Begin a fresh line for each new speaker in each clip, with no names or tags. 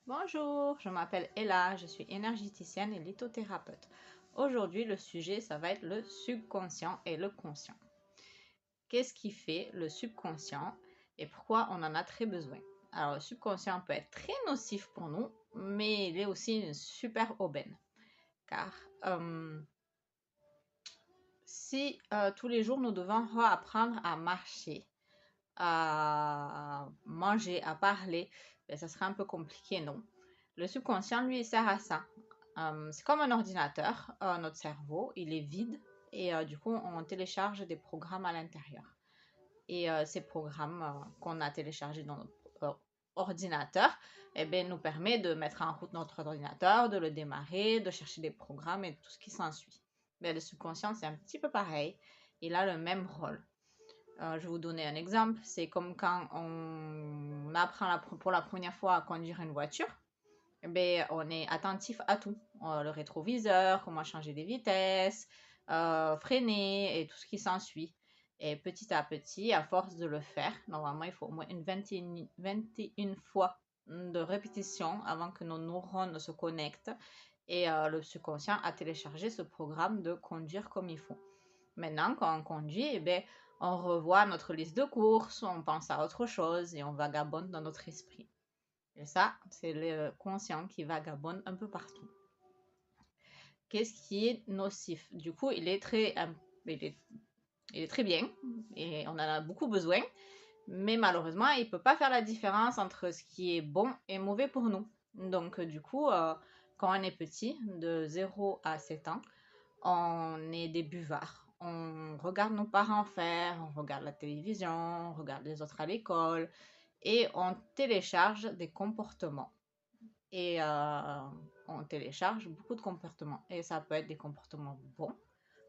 Bonjour, je m'appelle Ella, je suis énergéticienne et lithothérapeute. Aujourd'hui, le sujet, ça va être le subconscient et le conscient. Qu'est-ce qui fait le subconscient et pourquoi on en a très besoin? Alors, le subconscient peut être très nocif pour nous, mais il est aussi une super aubaine. Car si tous les jours nous devons réapprendre à marcher, à manger, à parler, ben, ça serait un peu compliqué, non? Le subconscient, lui, il sert à ça. C'est comme un ordinateur, notre cerveau, il est vide et du coup, on télécharge des programmes à l'intérieur. Et ces programmes qu'on a téléchargés dans notre ordinateur, eh bien, nous permet de mettre en route notre ordinateur, de le démarrer, de chercher des programmes et tout ce qui s'ensuit. Mais le subconscient, c'est un petit peu pareil. Il a le même rôle. Je vais vous donner un exemple. C'est comme quand on apprend pour la première fois à conduire une voiture. Eh bien, on est attentif à tout. Le rétroviseur, comment changer des vitesses, freiner et tout ce qui s'ensuit. Et petit à petit, à force de le faire, normalement, il faut au moins une 21 fois de répétition avant que nos neurones se connectent et le subconscient a téléchargé ce programme de conduire comme il faut. Maintenant, quand on conduit, eh bien, on revoit notre liste de courses, on pense à autre chose et on vagabonde dans notre esprit. Et ça, c'est le conscient qui vagabonde un peu partout. Qu'est-ce qui est nocif? Du coup, il est très bien et on en a beaucoup besoin, mais malheureusement, il ne peut pas faire la différence entre ce qui est bon et mauvais pour nous. Donc, du coup, quand on est petit, de 0 à 7 ans, on est des buvards. On regarde nos parents faire, on regarde la télévision, on regarde les autres à l'école et on télécharge des comportements. Et on télécharge beaucoup de comportements. Et ça peut être des comportements bons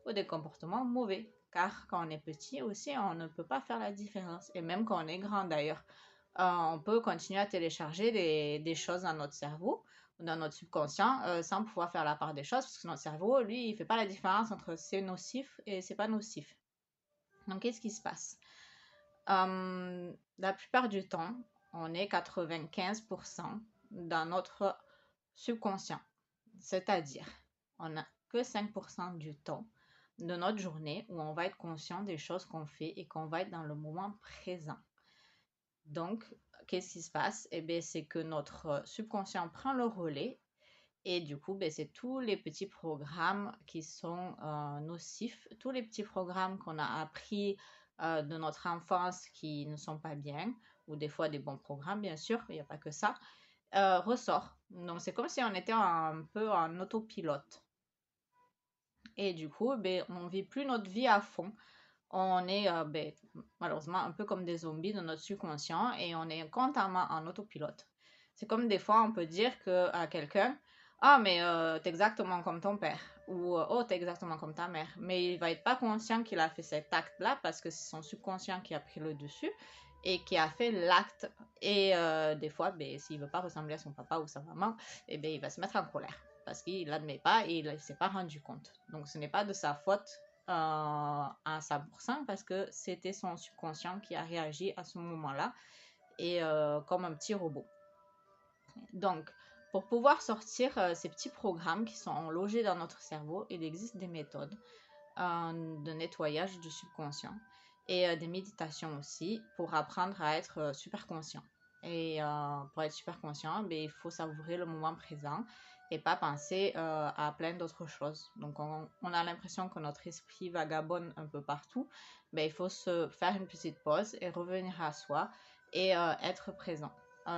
ou des comportements mauvais. Car quand on est petit aussi, on ne peut pas faire la différence. Et même quand on est grand d'ailleurs, on peut continuer à télécharger des choses dans notre cerveau ou dans notre subconscient sans pouvoir faire la part des choses. Parce que notre cerveau, lui, il ne fait pas la différence entre c'est nocif et c'est pas nocif. Donc, qu'est-ce qui se passe? La plupart du temps, on est 95% dans notre subconscient. C'est-à-dire, on n'a que 5% du temps de notre journée où on va être conscient des choses qu'on fait et qu'on va être dans le moment présent. Donc, qu'est-ce qui se passe? Eh bien, c'est que notre subconscient prend le relais et du coup, ben, c'est tous les petits programmes qui sont nocifs, tous les petits programmes qu'on a appris de notre enfance qui ne sont pas bien, ou des fois des bons programmes, bien sûr, il n'y a pas que ça, ressort. Donc, c'est comme si on était un peu en autopilote. Et du coup, ben, on ne vit plus notre vie à fond. On est ben, malheureusement un peu comme des zombies dans notre subconscient et on est constamment en autopilote. C'est comme des fois on peut dire à quelqu'un, ah mais t'es exactement comme ton père ou oh t'es exactement comme ta mère, mais il va être pas conscient qu'il a fait cet acte-là parce que c'est son subconscient qui a pris le dessus et qui a fait l'acte. Et des fois, ben, s'il veut pas ressembler à son papa ou sa maman, eh ben, il va se mettre en colère parce qu'il l'admet pas et il ne s'est pas rendu compte. Donc ce n'est pas de sa faute à 100% parce que c'était son subconscient qui a réagi à ce moment-là et comme un petit robot. Donc, pour pouvoir sortir ces petits programmes qui sont logés dans notre cerveau, il existe des méthodes de nettoyage du subconscient et des méditations aussi pour apprendre à être super conscient. Et pour être super conscient, ben, il faut savourer le moment présent et pas penser à plein d'autres choses. Donc, on a l'impression que notre esprit vagabonde un peu partout. Ben, il faut se faire une petite pause et revenir à soi et être présent.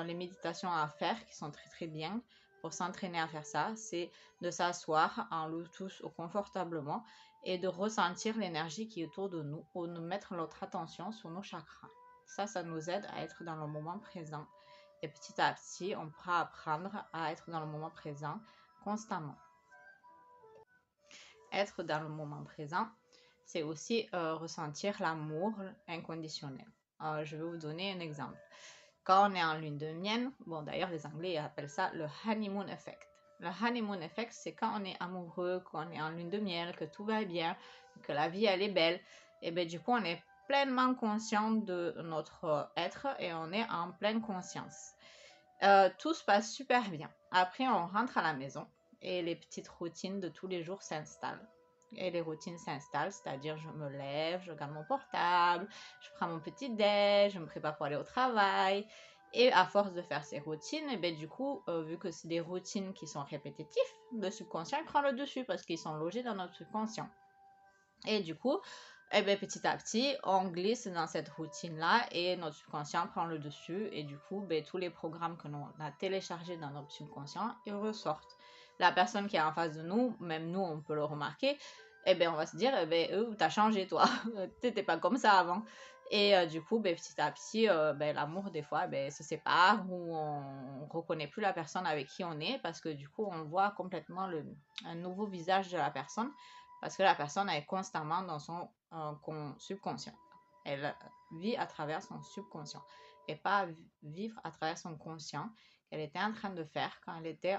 Les méditations à faire qui sont très très bien pour s'entraîner à faire ça, c'est de s'asseoir en lotus ou confortablement et de ressentir l'énergie qui est autour de nous ou de mettre notre attention sur nos chakras. Ça nous aide à être dans le moment présent. Et petit à petit, on pourra apprendre à être dans le moment présent constamment. Être dans le moment présent, c'est aussi ressentir l'amour inconditionnel. Je vais vous donner un exemple. Quand on est en lune de miel, bon d'ailleurs les Anglais appellent ça le honeymoon effect. Le honeymoon effect, c'est quand on est amoureux, quand on est en lune de miel, que tout va bien, que la vie elle est belle. Et bien du coup, on est pleinement conscient de notre être et on est en pleine conscience. Tout se passe super bien. Après, on rentre à la maison et les petites routines de tous les jours s'installent. Et les routines s'installent, c'est-à-dire je me lève, je regarde mon portable, je prends mon petit déj, je me prépare pour aller au travail. Et à force de faire ces routines, et ben du coup, vu que c'est des routines qui sont répétitives, le subconscient prend le dessus parce qu'ils sont logés dans notre subconscient. Et du coup, eh ben, petit à petit, on glisse dans cette routine-là et notre subconscient prend le dessus. Et du coup, ben, tous les programmes que l'on a téléchargés dans notre subconscient, ils ressortent. La personne qui est en face de nous, même nous, on peut le remarquer, eh ben, on va se dire, eh ben, t'as changé, toi. T'étais pas comme ça avant. Et du coup, ben, petit à petit, ben, l'amour, des fois, ben, se sépare ou on reconnaît plus la personne avec qui on est parce que du coup, on voit complètement un nouveau visage de la personne parce que la personne est constamment dans son subconscient. Elle vit à travers son subconscient et pas vivre à travers son conscient qu'elle était en train de faire quand elle était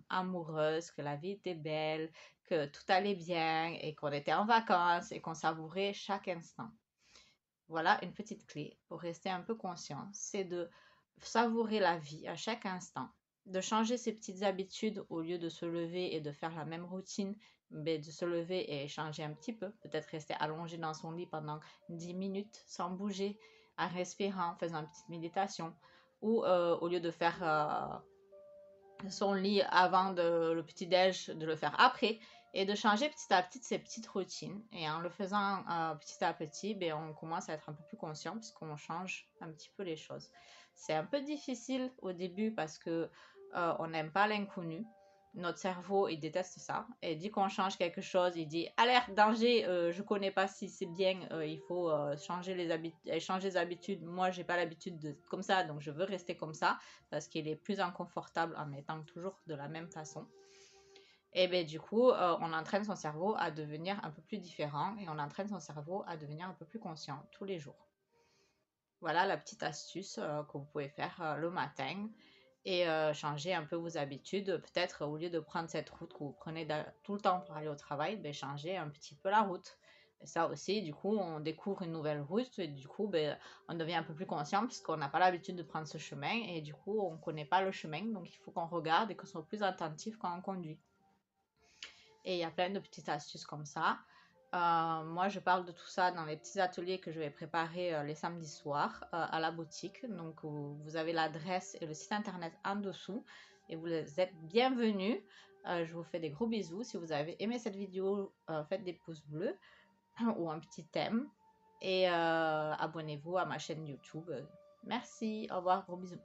amoureuse, que la vie était belle, que tout allait bien et qu'on était en vacances et qu'on savourait chaque instant. Voilà une petite clé pour rester un peu conscient, c'est de savourer la vie à chaque instant, de changer ses petites habitudes au lieu de se lever et de faire la même routine, mais de se lever et changer un petit peu, peut-être rester allongé dans son lit pendant 10 minutes sans bouger, en respirant, en faisant une petite méditation, ou au lieu de faire son lit avant le petit-déj, de le faire après, et de changer petit à petit ses petites routines. Et en le faisant petit à petit, ben, on commence à être un peu plus conscient puisqu'on change un petit peu les choses. C'est un peu difficile au début parce que on n'aime pas l'inconnu. Notre cerveau, il déteste ça. Et dès qu'on change quelque chose, il dit alerte, danger, je connais pas si c'est bien, il faut changer les habitudes. Moi, j'ai pas l'habitude de comme ça, donc je veux rester comme ça parce qu'il est plus inconfortable en étant toujours de la même façon. Et bien du coup, on entraîne son cerveau à devenir un peu plus différent et on entraîne son cerveau à devenir un peu plus conscient tous les jours. Voilà la petite astuce que vous pouvez faire le matin et changer un peu vos habitudes. Peut-être au lieu de prendre cette route que vous prenez tout le temps pour aller au travail, ben, changer un petit peu la route. Et ça aussi, du coup, on découvre une nouvelle route et du coup, ben, on devient un peu plus conscient puisqu'on n'a pas l'habitude de prendre ce chemin et du coup, on ne connaît pas le chemin. Donc, il faut qu'on regarde et qu'on soit plus attentif quand on conduit. Et il y a plein de petites astuces comme ça. Moi, je parle de tout ça dans les petits ateliers que je vais préparer les samedis soirs à la boutique. Donc, vous avez l'adresse et le site internet en dessous. Et vous êtes bienvenus. Je vous fais des gros bisous. Si vous avez aimé cette vidéo, faites des pouces bleus ou un petit thème. Et abonnez-vous à ma chaîne YouTube. Merci. Au revoir. Gros bisous.